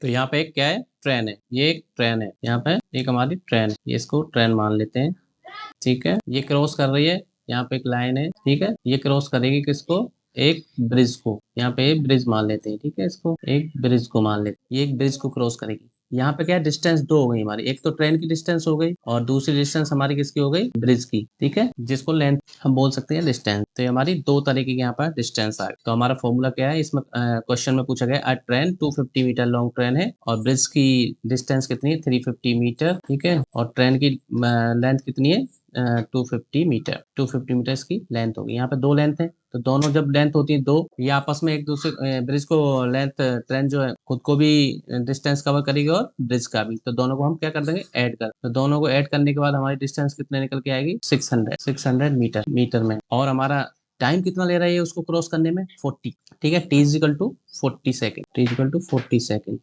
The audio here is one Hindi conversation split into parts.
तो यहाँ पे एक क्या है, ट्रेन है, ये एक ट्रेन है, यहाँ पे एक हमारी ट्रेन है, ये इसको ट्रेन मान लेते हैं। ठीक है, ये क्रॉस कर रही है, यहाँ पे एक लाइन है। ठीक है, ये क्रॉस करेगी किसको, एक ब्रिज को, यहाँ पे एक ब्रिज मान लेते हैं। ठीक है, इसको एक ब्रिज को मान लेते हैं, ये एक ब्रिज को क्रॉस करेगी। यहाँ पे क्या है, डिस्टेंस दो हो गई हमारी, एक तो ट्रेन की डिस्टेंस हो गई और दूसरी डिस्टेंस हमारी किसकी हो गई, ब्रिज की। ठीक है, जिसको लेंथ हम बोल सकते हैं डिस्टेंस। तो ये हमारी दो तरीके की यहाँ पर डिस्टेंस आ गई। तो हमारा फॉर्मूला क्या है, इसमें क्वेश्चन में पूछा गया, a train 250 metre long train है और ब्रिज की डिस्टेंस कितनी है, 350 मीटर। ठीक है, और ट्रेन की लेंथ कितनी है, 250 मीटर। 250 मीटर इसकी लेंथ होगी। यहाँ पे दो लेंथ है, तो दोनों जब लेंथ होती है दो, ये आपस में एक दूसरे ब्रिज को लेंथ, ट्रेन जो है खुद को भी डिस्टेंस कवर करेगी और ब्रिज का भी, तो दोनों को हम क्या कर देंगे, ऐड कर। तो दोनों को ऐड करने के बाद हमारी डिस्टेंस कितने निकल के आएगी, 600 मीटर, मीटर में। और हमारा टाइम कितना ले रहा है उसको क्रॉस करने में, 40। ठीक है, T is equal to 40 second, T is equal to 40 second.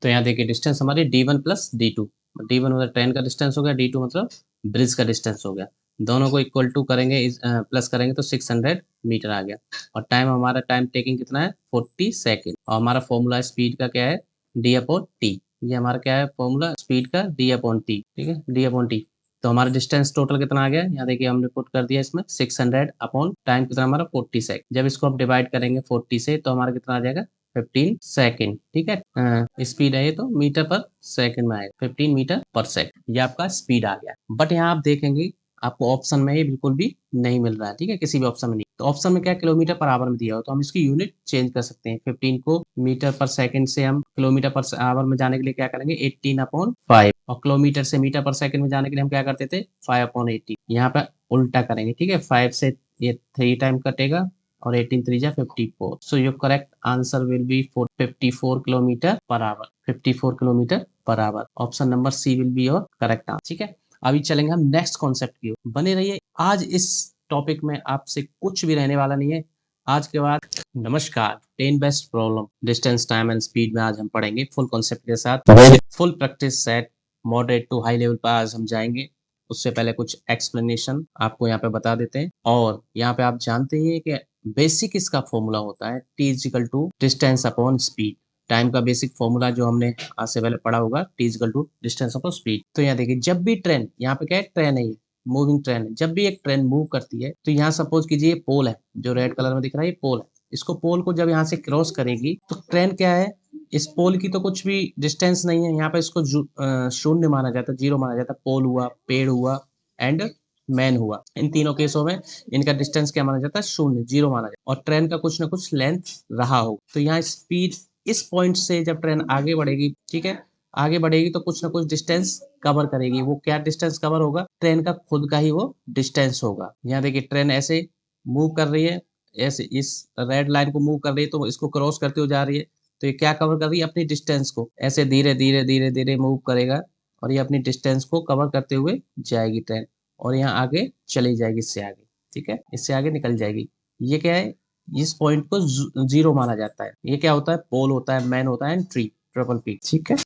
तो यहाँ देखिए डिस्टेंस हमारी D1 प्लस D2, D1 मतलब ट्रेन का डिस्टेंस हो गया, D2 मतलब ब्रिज का डिस्टेंस हो गया। दोनों को इक्वल टू करेंगे, प्लस करेंगे तो 600 मीटर आ गया। और टाइम हमारा, टाइम टेकिंग कितना है, 40 सेकेंड। और हमारा फॉर्मूला स्पीड का क्या है, D/T। ये हमारा क्या है फॉर्मूला स्पीड का, D/T। ठीक है, D/T। तो हमारा डिस्टेंस टोटल कितना आ गया, यहाँ देखिए हमने पुट कर दिया इसमें 600 अपॉन टाइम कितना हमारा 40 सेकंड। जब इसको हम डिवाइड करेंगे 40 से तो हमारा कितना आ जाएगा, 15 सेकेंड। ठीक है, स्पीड है ये तो मीटर पर सेकंड में आएगा, 15 मीटर पर सेकंड, ये आपका स्पीड आ गया। बट यहाँ आप देखेंगे आपको ऑप्शन में ये बिल्कुल भी नहीं मिल रहा है। ठीक है, किसी भी ऑप्शन में नहीं। तो ऑप्शन में क्या किलोमीटर पर आवर में दिया हो, तो हम इसकी यूनिट चेंज कर सकते हैं। 15 को मीटर पर सेकंड से हम किलोमीटर पर आवर में जाने के लिए क्या करेंगे, 18/5। और किलोमीटर से मीटर पर सेकंड में जाने के लिए हम क्या करते थे, 5/18। यहाँ पे उल्टा करेंगे। ठीक है, 5 से ये 3 टाइम कटेगा और 18 3 जा 54। So your correct answer will be 54 kilometre per hour, 54 kilometre per hour. Option number C will be your correct answer. ठीक है, अभी चलेंगे हम नेक्स्ट कॉन्सेप्ट की ओर, बने रहिए। आज इस टॉपिक में आपसे कुछ भी रहने वाला नहीं है। आज के बाद नमस्कार, 10 best problem distance time and speed में आज हम पढ़ेंगे फुल कॉन्सेप्ट के साथ, full practice set, moderate to high level पर आज हम जाएंगे। उससे पहले कुछ एक्सप्लेनेशन आपको यहाँ पे बता देते हैं। और यहाँ पे आप जानते ही हैं कि बेसिक इसका फॉर्मूला होता है T is equal to distance upon speed. Time का बेसिक फॉर्मूला जो हमने आज से पहले पढ़ा होगा, T is equal to distance upon speed. तो यहाँ देखिए, जब भी ट्रेन, यहाँ पे क्या है, ट्रेन है ये, मूविंग ट्रेन है। जब भी एक ट्रेन मूव करती है तो यहाँ सपोज कीजिए पोल है, जो रेड कलर में दिख रहा है, ये पोल है। इसको पोल को जब यहाँ से क्रॉस करेगी तो ट्रेन क्या है, इस पोल की तो कुछ भी डिस्टेंस नहीं है, यहाँ पे इसको शून्य माना जाता है, जीरो माना जाता है। पोल हुआ, पेड़ हुआ एंड मैन हुआ, इन तीनों केसों में इनका डिस्टेंस क्या माना जाता है, शून्य, जीरो माना जाता है। और ट्रेन का कुछ ना कुछ लेंथ रहा हो, तो यहाँ स्पीड, इस पॉइंट से जब ट्रेन आगे बढ़ेगी, ठीक है, आगे बढ़ेगी तो कुछ ना कुछ डिस्टेंस कवर करेगी। वो क्या डिस्टेंस कवर होगा, ट्रेन का खुद का ही वो डिस्टेंस होगा। यहाँ देखिए ट्रेन ऐसे मूव कर रही है, ऐसे इस रेड लाइन को मूव कर रही है, तो इसको क्रॉस करते हुए जा रही है। तो ये क्या कवर कर रही है, अपनी डिस्टेंस को ऐसे धीरे धीरे धीरे धीरे मूव करेगा और ये अपनी डिस्टेंस को कवर करते हुए जाएगी ट्रेन, और यहाँ आगे चली जाएगी, इससे आगे। ठीक है, इससे आगे निकल जाएगी। ये क्या है, इस पॉइंट को जीरो माना जाता है। ये क्या होता है, पोल होता है, मैन होता है एंड ट्री, ट्रिपल पी। ठीक है,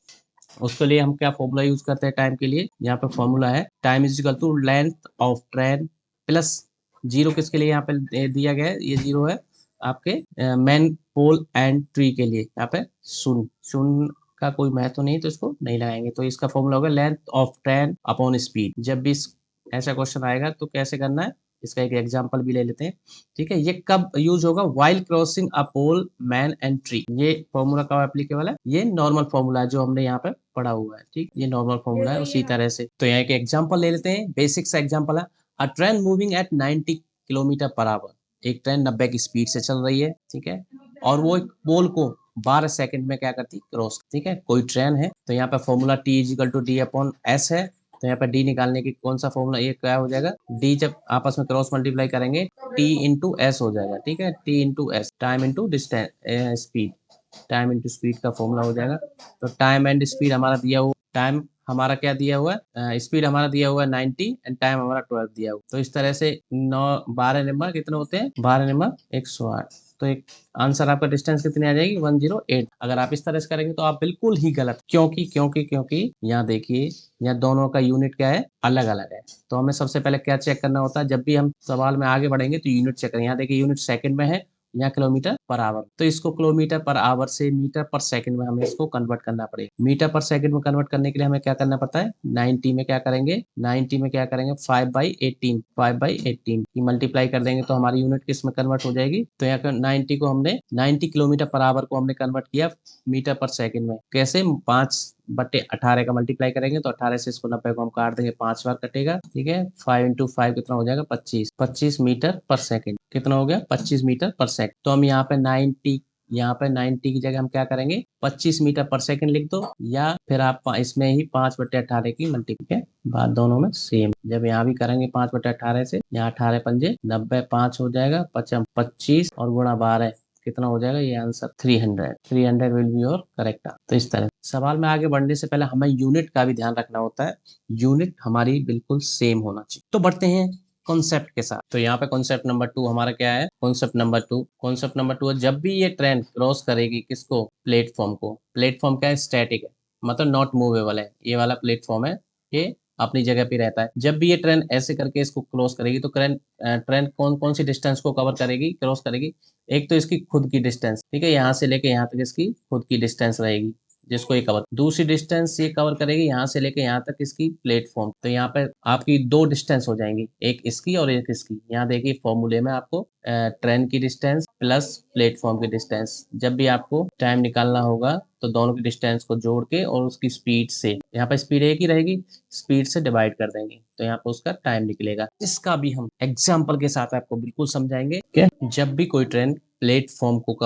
उसके लिए हम क्या फॉर्मूला यूज करते हैं टाइम के लिए, यहाँ पे फॉर्मूला है time is equal to length of train plus zero. किसके लिए यहाँ पे दिया गया है, ये जीरो है आपके मैन, पोल एंड ट्री के लिए। यहाँ पे शून्य, शून्य का कोई महत्व नहीं, तो इसको नहीं लगाएंगे। तो इसका फॉर्मूला होगा length of train upon speed. जब भी ऐसा क्वेश्चन आएगा तो कैसे करना है, इसका एक एग्जांपल भी ले लेते हैं। ठीक है, ये कब यूज होगा, while crossing a pole, man and tree. ये फॉर्मूला कब एप्लीकेबल है, ये नॉर्मल फॉर्मूला है जो हमने यहाँ पे पढ़ा हुआ है। ठीक, ये नॉर्मल फॉर्मूला है उसी तरह से। तो यहाँ एक एग्जांपल ले लेते हैं, बेसिक सा एग्जांपल है। अ train moving at 90 kilometre per our. एक ट्रेन 90 की स्पीड से चल रही है, ठीक है, और वो एक पोल को 12 सेकंड में क्या करती, क्रॉस। ठीक है, कोई ट्रेन है, तो यहाँ पे formula T is equal to D/S है। तो यहाँ पे डी निकालने की कौन सा फॉर्मूला, ये क्या हो जाएगा, डी जब आपस में क्रॉस मल्टीप्लाई करेंगे T इंटू एस हो जाएगा। ठीक है, T into S, time into distance, speed, time into speed का फॉर्मूला हो जाएगा। तो टाइम एंड स्पीड हमारा दिया हुआ, टाइम हमारा क्या दिया हुआ है, स्पीड हमारा दिया हुआ है 90 एंड टाइम हमारा 12 दिया हुआ। तो इस तरह से 9 12 नंबर कितने होते हैं, 12 नंबर 108। तो एक आंसर आपका डिस्टेंस कितनी आ जाएगी, 108। अगर आप इस तरह से करेंगे तो आप बिल्कुल ही गलत, क्योंकि क्योंकि क्योंकि यहाँ देखिए, यहाँ दोनों का यूनिट क्या है, अलग अलग है। तो हमें सबसे पहले क्या चेक करना होता है, जब भी हम सवाल में आगे बढ़ेंगे तो यूनिट चेक करें। यहाँ देखिए यूनिट सेकंड में है यहाँ किलोमीटर पर आवर। तो इसको किलोमीटर पर आवर से मीटर पर सेकंड में हमें इसको कन्वर्ट करना पड़ेगा। मीटर पर सेकंड में कन्वर्ट करने के लिए हमें क्या करना पड़ता है, 90 में क्या करेंगे, 90 में क्या करेंगे 5/18, 5/18 की मल्टीप्लाई कर देंगे तो हमारी यूनिट किस में कन्वर्ट हो जाएगी। तो यहाँ पर 90 को हमने 90 किलोमीटर पर आवर को हमने कन्वर्ट किया मीटर पर सेकंड में। कैसे, 5/18 का मल्टीप्लाई करेंगे तो 18 से इसको 90 को हम काट देंगे, 5 बार कटेगा, ठीक है। 5 × 5 कितना हो जाएगा, 25 मीटर पर सेकंड। कितना हो गया, 25 मीटर पर सेकंड। तो हम यहाँ पे 90 की जगह हम क्या करेंगे, 25 मीटर पर सेकंड लिख दो, या फिर आप इसमें ही 5/18 की मल्टीप्लाई है, बात दोनों में सेम। जब यहाँ भी करेंगे 5/18 से, यहाँ 18×5 = 90, 5 हो जाएगा, 25 और गुणा 12 कितना हो जाएगा, ये answer 300 will be your correct. तो इस तरह सवाल में आगे बढ़ने से पहले हमें यूनिट का भी ध्यान रखना होता है, यूनिट हमारी बिल्कुल सेम होना चाहिए। तो बढ़ते हैं कॉन्सेप्ट के साथ। तो यहाँ पे कॉन्सेप्ट नंबर 2 हमारा क्या है, कॉन्सेप्ट नंबर 2 है, जब भी ये ट्रेन क्रॉस करेगी किसको, प्लेटफॉर्म को। प्लेटफॉर्म क्या है, स्टैटिक है, मतलब नॉट मूवेबल है, ये वाला प्लेटफॉर्म है, ये अपनी जगह पे रहता है। जब भी ये ट्रेन ऐसे करके इसको क्रॉस करेगी तो ट्रेन कौन कौन सी डिस्टेंस को कवर करेगी, क्रॉस करेगी। एक तो इसकी खुद की डिस्टेंस, ठीक है, यहाँ से लेके यहाँ तक इसकी खुद की डिस्टेंस रहेगी जिसको ये कवर। दूसरी डिस्टेंस ये कवर करेगी यहाँ से लेके यहाँ तक इसकी प्लेटफॉर्म। तो यहाँ पे आपकी 2 डिस्टेंस हो जाएंगी, एक इसकी और एक इसकी। यहाँ देखिए फॉर्मूले में आपको ट्रेन की डिस्टेंस प्लस प्लेटफॉर्म की डिस्टेंस, जब भी आपको टाइम निकालना होगा तो दोनों की डिस्टेंस को जोड़ के और उसकी स्पीड से, यहाँ पे स्पीड एक ही रहेगी, स्पीड से डिवाइड कर देंगे तो यहाँ पे उसका टाइम निकलेगा। इसका भी हम एग्जाम्पल के साथ आपको बिल्कुल समझाएंगे कि जब भी कोई ट्रेन प्लेटफॉर्म को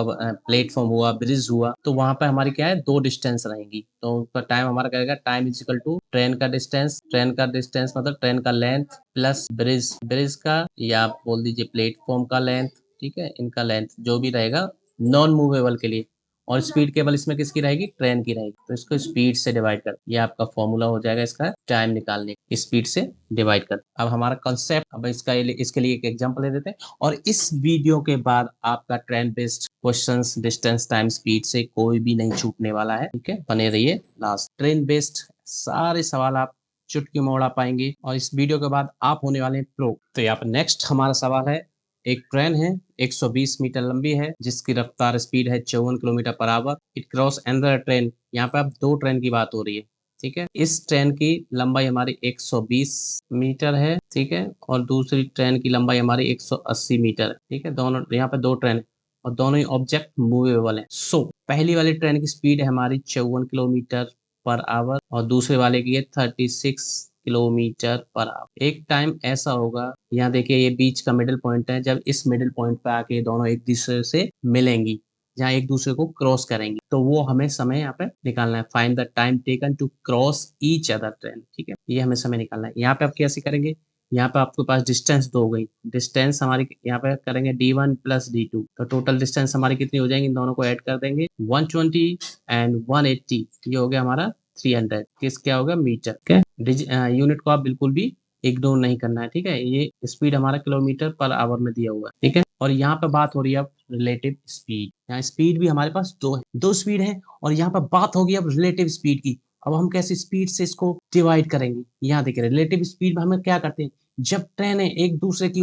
प्लेटफॉर्म हुआ, ब्रिज हुआ, तो वहां पे हमारी क्या है, 2 डिस्टेंस रहेंगी। तो उसका टाइम हमारा करेगा, time is equal to train का डिस्टेंस मतलब ट्रेन का लेंथ प्लस ब्रिज का, या आप बोल दीजिए प्लेटफॉर्म का लेंथ, ठीक है, इनका लेंथ जो भी रहेगा नॉन मूवेबल के लिए। और स्पीड केवल इसमें किसकी रहेगी, ट्रेन की रहेगी। तो इसको स्पीड से डिवाइड कर, ये आपका फॉर्मूला हो जाएगा इसका टाइम निकालने, स्पीड से डिवाइड कर। अब हमारा कॉन्सेप्ट, अब इसके लिए एक एग्जांपल ले देते हैं, और इस वीडियो के बाद आपका train based questions distance time speed से कोई भी नहीं छूटने वाला है, ठीक है, बने रहिए लास्ट। ट्रेन बेस्ड सारे सवाल आप चुटकी में उड़ा पाएंगे, और इस वीडियो के बाद आप होने वाले हैं प्रो। तो यहाँ पर नेक्स्ट हमारा सवाल है, एक ट्रेन है 120 मीटर लंबी है जिसकी रफ्तार स्पीड है 54 kilometre per our. It cross another train. यहाँ पे अब 2 ट्रेन की बात हो रही है, ठीक है। इस ट्रेन की लंबाई हमारी 120 मीटर है, ठीक है, और दूसरी ट्रेन की लंबाई हमारी 180 मीटर है, ठीक है। दोनों यहाँ पे 2 ट्रेन है और दोनों ही ऑब्जेक्ट मूवेबल है। सो पहली वाली ट्रेन की स्पीड है हमारी 54 किलोमीटर पर आवर और दूसरे वाले की है 36 किलोमीटर पर आवर। एक टाइम ऐसा होगा, यहाँ देखिए ये बीच का मिडिल पॉइंट है, जब इस मिडिल पॉइंट पे आके दोनों एक दूसरे से मिलेंगी, जहाँ एक दूसरे को क्रॉस करेंगी, तो वो हमें समय यहाँ पे निकालना है। Find the time taken to cross each other train, ठीक है, ये हमें समय निकालना है। यहाँ पे आप कैसे करेंगे, यहाँ पे आपके पास डिस्टेंस 2 हो गई, डिस्टेंस हमारी यहाँ पे करेंगे d1 + d2, तो टोटल डिस्टेंस हमारी कितनी हो जाएंगी, इन दोनों को ऐड कर देंगे, 120 एंड 180, ये हो गया हमारा 300। किस क्या होगा, मीटर, ठीक है। यूनिट को आप बिल्कुल भी इग्नोर नहीं करना है, ठीक है। ये स्पीड हमारा किलोमीटर पर आवर में दिया हुआ है, ठीक है। और यहाँ पे बात हो रही है अब रिलेटिव स्पीड। यहाँ स्पीड भी हमारे पास 2 है, 2 स्पीड है, और यहाँ पे बात होगी अब रिलेटिव स्पीड की। अब हम कैसे स्पीड से इसको डिवाइड करेंगे, यहाँ देखिए रिलेटिव स्पीड में हमें क्या करते हैं, जब ट्रेनें एक दूसरे की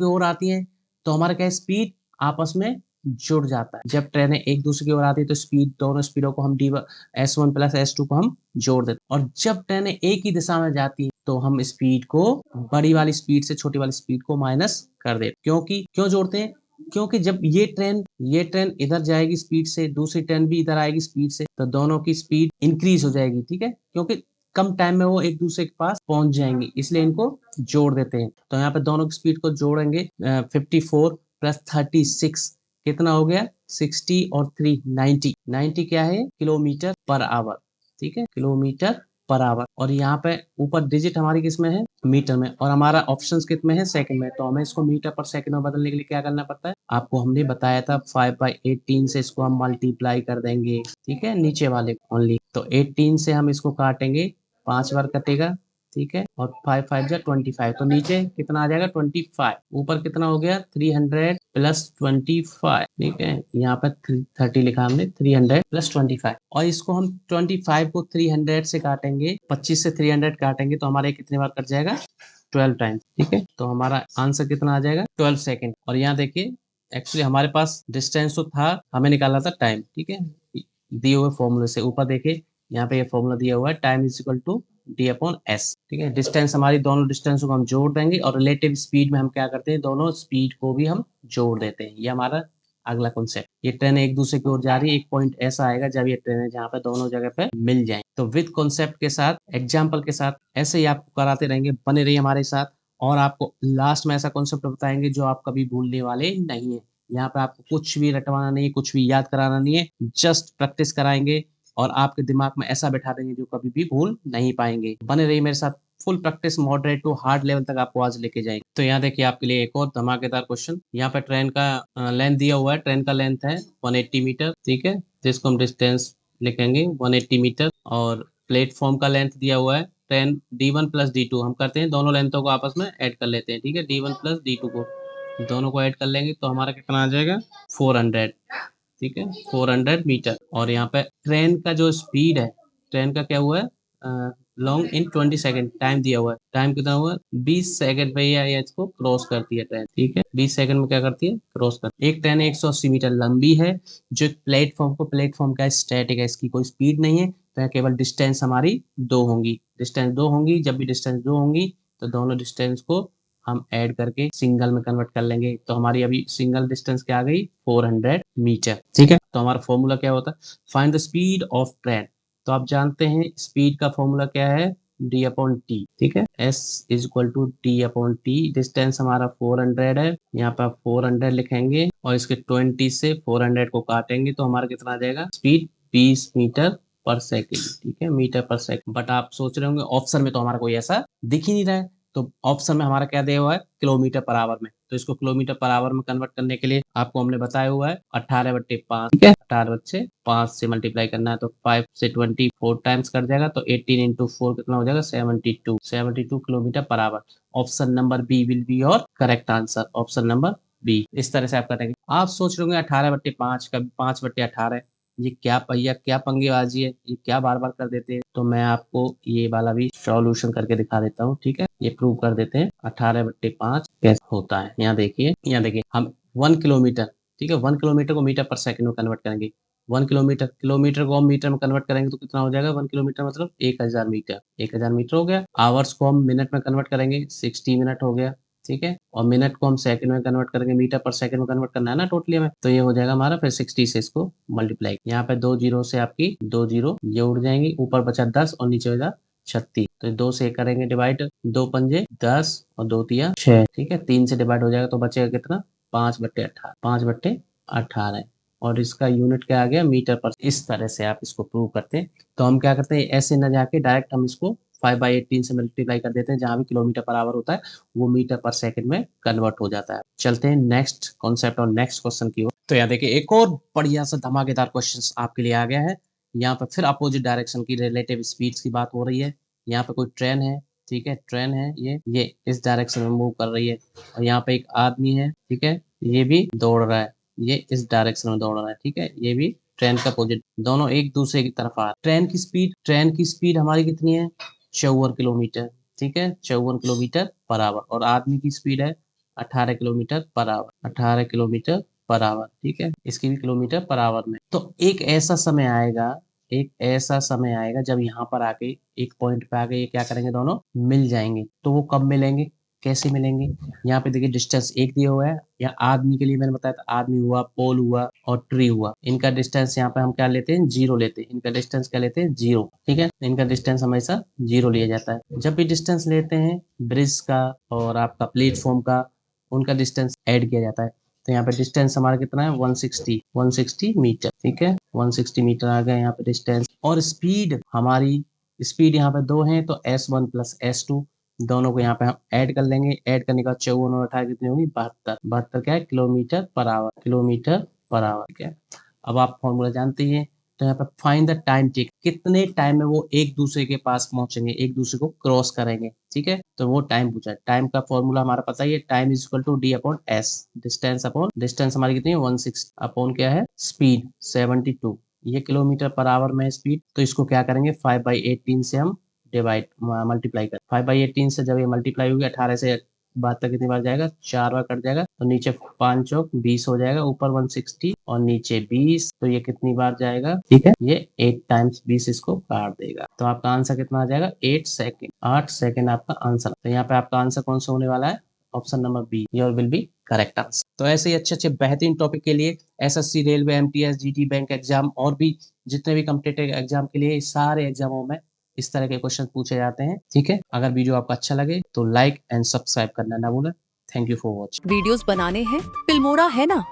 ओर आती हैं तो हमारा क्या स्पीड आपस में जुड़ जाता है। जब ट्रेनें एक दूसरे की ओर आती है तो स्पीड, दोनों स्पीडों को हम S1 + S2 को हम जोड़ देते हैं। और जब ट्रेनें एक ही दिशा में जाती है तो हम स्पीड को बड़ी वाली स्पीड से छोटी वाली स्पीड को माइनस कर देते। क्यों जोड़ते हैं, क्योंकि जब ये ट्रेन इधर जाएगी स्पीड से, दूसरी ट्रेन भी इधर आएगी स्पीड से, तो दोनों की स्पीड इंक्रीज हो जाएगी, ठीक है, क्योंकि कम टाइम में वो एक दूसरे के पास पहुंच जाएंगे, इसलिए इनको जोड़ देते हैं। तो यहाँ पे दोनों की स्पीड को जोड़ेंगे, 54 + 36 कितना हो गया, 60 और 3 90। 90 क्या है, किलोमीटर पर आवर, ठीक है, किलोमीटर पर आवर। और यहाँ पे ऊपर डिजिट हमारी किस में है, मीटर में, और हमारा ऑप्शंस कितने हैं, सेकंड में। तो हमें इसको मीटर पर सेकंड में बदलने के लिए क्या करना पड़ता है, आपको हमने बताया था 5/18 से इसको हम मल्टीप्लाई कर देंगे, ठीक है, नीचे वाले ओनली। तो 18 से हम इसको काटेंगे, 5 बार कटेगा, ठीक है, और 5 5 जा 25, तो नीचे कितना आ जाएगा 25, ऊपर कितना हो गया 300 + 25, ठीक है। यहाँ पर 30 लिखा हमने, 300 + 25, और इसको हम 25 को 300 से काटेंगे, 25 से 300 काटेंगे तो हमारे कितने बार कट जाएगा, 12 टाइम्स, ठीक है। तो हमारा आंसर कितना आ जाएगा, 12 सेकेंड। और यहाँ देखिए एक्चुअली हमारे पास डिस्टेंस तो था, हमें निकालना था टाइम, ठीक है। दिए हुए फॉर्मूले से ऊपर देखिए, यहाँ पे ये फॉर्मूला दिया हुआ है, time is equal to D upon S, ठीक है। डिस्टेंस हमारी, दोनों डिस्टेंस को हम जोड़ देंगे और रिलेटिव स्पीड में हम क्या करते हैं, दोनों स्पीड को भी हम जोड़ देते हैं। ये हमारा अगला कॉन्सेप्ट। ये ट्रेन एक दूसरे की ओर जा रही है, एक पॉइंट ऐसा आएगा जब ये ट्रेन है जहाँ पे दोनों जगह पे मिल जाए। तो विद कॉन्सेप्ट के साथ, एग्जाम्पल के साथ ऐसे ही आपको कराते रहेंगे, बने रहिए हमारे साथ। और आपको लास्ट में ऐसा कॉन्सेप्ट बताएंगे जो आप कभी भूलने वाले नहीं है। यहाँ पे आपको कुछ भी रटवाना नहीं है, कुछ भी याद कराना नहीं है, जस्ट प्रैक्टिस कराएंगे और आपके दिमाग में ऐसा बैठा देंगे जो कभी भी भूल नहीं पाएंगे। बने रहिए मेरे साथ। Full practice moderate to hard level तक आपको आज लेके जाएंगे। तो यहाँ देखिए आपके लिए एक और धमाकेदार क्वेश्चन। यहाँ पे ट्रेन का लेंथ दिया हुआ है। ट्रेन का लेंथ है 180 मीटर, ठीक है, जिसको हम डिस्टेंस लिखेंगे 180 मीटर। और प्लेटफॉर्म का लेंथ दिया हुआ है, ट्रेन D1 प्लस D2। हम करते हैं दोनों लेंथों को आपस में ऐड कर लेते हैं, ठीक है। D1 प्लस D2 को दोनों को ऐड कर लेंगे तो हमारा कितना आ जाएगा, 400, ठीक है, 400 मीटर। और यहाँ पे ट्रेन का जो स्पीड है, ट्रेन का क्या हुआ है, लॉन्ग इन 20 सेकेंड टाइम दिया हुआ है। टाइम कितना हुआ, 20 सेकेंड पे ये इसको क्रॉस करती है ट्रेन, ठीक है। 20 सेकेंड में क्या करती है, क्रॉस करती है। एक ट्रेन 180 मीटर लंबी है, जो प्लेटफॉर्म का स्टैटिक है, इसकी कोई स्पीड नहीं है। तो केवल डिस्टेंस हमारी दो होंगी, डिस्टेंस दो होंगी। जब भी डिस्टेंस दो होंगी तो दोनों डिस्टेंस को हम ऐड करके सिंगल में कन्वर्ट कर लेंगे। तो हमारी अभी सिंगल डिस्टेंस क्या आ गई, 400 मीटर, ठीक है। तो हमारा फॉर्मूला क्या होता है, find the speed of train. तो आप जानते हैं स्पीड का फॉर्मूला क्या है, डी अपॉन टी, ठीक है। S is equal to T upon T. Distance हमारा 400 है, यहाँ पर 400 लिखेंगे और इसके 20 से 400 को काटेंगे तो हमारा कितना आ जाएगा, स्पीड 20 मीटर पर सेकेंड, ठीक है, मीटर पर सेकेंड। बट आप सोच रहे होंगे ऑप्शन में तो हमारा कोई ऐसा दिख ही नहीं रहा है। तो ऑप्शन में हमारा क्या दिया हुआ है, किलोमीटर पर आवर में। तो इसको किलोमीटर पर आवर में कन्वर्ट करने के लिए आपको हमने बताया हुआ है 18/5, ठीक है। 18/5 से मल्टीप्लाई करना है तो 5 से 24 टाइम्स कट जाएगा तो 18 इंटू 4 कितना हो जाएगा, 72 kilometre per hour. Option number B will be your correct answer, option number B. इस तरह से आप करेंगे। आप सोच रहे होंगे 18/5 का 5/18, ये क्या भैया, क्या पंगेबाजी है, ये क्या बार बार कर देते हैं। तो मैं आपको ये वाला भी सॉल्यूशन करके दिखा देता हूँ, ठीक है। ये प्रूव कर देते हैं 18/5 कैसे होता है। यहाँ देखिए, हम 1 किलोमीटर, ठीक है, 1 किलोमीटर को मीटर पर सेकंड में कन्वर्ट करेंगे। 1 किलोमीटर, किलोमीटर को हम मीटर में कन्वर्ट करेंगे तो कितना हो जाएगा, 1 किलोमीटर मतलब 1000 मीटर, 1000 मीटर हो गया। आवर्स को हम मिनट में कन्वर्ट करेंगे, 60 मिनट हो गया, ठीक है। और मिनट को हम सेकंड में कन्वर्ट करेंगे, मीटर पर सेकंड में कन्वर्ट करना है ना टोटली हमें, तो ये हो जाएगा हमारा फिर 60 से इसको मल्टीप्लाई। यहाँ पे 2 जीरो से आपकी 2 जीरो ये उड़ जाएंगी, ऊपर बचा 10 और नीचे हो जाएगा 36। तो 2 से करेंगे डिवाइड, 2 पंजे 10 और 2 तिया 6, ठीक है। 3 से डिवाइड हो जाएगा तो बचेगा कितना, 5/18, 5/18। और इसका यूनिट क्या आ गया, मीटर पर। इस तरह से आप इसको प्रूव करते हैं। तो हम क्या करते हैं, ऐसे न जाके डायरेक्ट हम इसको 5/18 से मल्टीप्लाई कर देते हैं, जहां भी किलोमीटर पर आवर होता है वो मीटर पर सेकंड में कन्वर्ट हो जाता है। चलते हैं नेक्स्ट कॉन्सेप्ट और नेक्स्ट क्वेश्चन की ओर। तो यहाँ देखिए एक और बढ़िया सा धमाकेदार क्वेश्चन आपके लिए आ गया है। यहाँ पर फिर अपोजिट डायरेक्शन की रिलेटिव स्पीड्स की बात हो रही है। यहाँ पे कोई ट्रेन है, ठीक है, ट्रेन है, ये इस डायरेक्शन में मूव कर रही है। और यहाँ पे एक आदमी है, ठीक है, ये भी दौड़ रहा है, ये इस डायरेक्शन में दौड़ रहा है, ठीक है। ये भी ट्रेन का अपोजिट, दोनों एक दूसरे की तरफ आ रहे हैं। ट्रेन की स्पीड हमारी कितनी है, 54 किलोमीटर, ठीक है, 54 किलोमीटर पर आवर। और आदमी की स्पीड है 18 kilometre per our, 18 kilometre per our, ठीक है। इसकी भी किलोमीटर पर आवर में। तो एक ऐसा समय आएगा जब यहाँ पर आके एक पॉइंट पे आके ये क्या करेंगे, दोनों मिल जाएंगे। तो वो कब मिलेंगे, कैसे मिलेंगे। यहाँ पे देखिए डिस्टेंस एक दिया हुआ है। यहाँ आदमी के लिए मैंने बताया था, आदमी हुआ, पोल हुआ और ट्री हुआ। इनका डिस्टेंस यहाँ पे हम क्या लेते हैं, जीरो लेते हैं। इनका डिस्टेंस क्या लेते हैं, जीरो, ठीक है। इनका डिस्टेंस हमेशा जीरो लिया जाता है। जब भी डिस्टेंस लेते हैं ब्रिज का और आपका प्लेटफॉर्म का, उनका डिस्टेंस ऐड किया जाता है। तो यहाँ पे डिस्टेंस हमारा कितना है, 160 मीटर, ठीक है, 160 मीटर आ गया यहाँ पे डिस्टेंस। और स्पीड यहाँ पे दो है तो S1 प्लस S2, दोनों को यहाँ पे हम ऐड कर लेंगे। ऐड करने के बाद 54 और 18 कितनी होगी, 72 क्या है, किलोमीटर पर आवर, ठीक है। अब आप फॉर्मूला जानते ही हैं। तो यहाँ पे फाइंड द टाइम टेक, कितने टाइम में वो एक दूसरे के पास पहुंचेंगे, एक दूसरे को क्रॉस करेंगे, ठीक है। तो वो टाइम पूछा है। टाइम का फॉर्मूला हमारा पता ही है, time is equal to D upon S, distance हमारी कितनी है, 160 अपॉन क्या है, स्पीड 72। ये किलोमीटर पर आवर में स्पीड, तो इसको क्या करेंगे, 5/18 से हम डिवाइड मल्टीप्लाई कर। 5/18 से जब ये मल्टीप्लाई होगी 18 से 72 कितनी बार जाएगा, 4 बार कट जाएगा, तो नीचे 5 चौक 20 हो जाएगा, ऊपर 160 और नीचे 20, तो ये कितनी बार जाएगा, ठीक है, ये 8 टाइम्स 20 इसको काट देगा। तो आपका आंसर कितना आ जाएगा, 8 सेकेंड, 8 सेकेंड आपका आंसर। तो यहाँ पे आपका आंसर कौन सा होने वाला है, option number B, your will be correct answer. तो ऐसे ही अच्छे अच्छे बेहतरीन टॉपिक के लिए SSC, railway, MTS, GT, bank exam और भी जितने भी कॉम्पिटिटिव एग्जाम के लिए, सारे एग्जामों में इस तरह के क्वेश्चन पूछे जाते हैं, ठीक है। अगर वीडियो आपको अच्छा लगे तो लाइक एंड सब्सक्राइब करना ना भूलें। Thank you for watching. Videos बनाने हैं, फिल्मोरा है ना।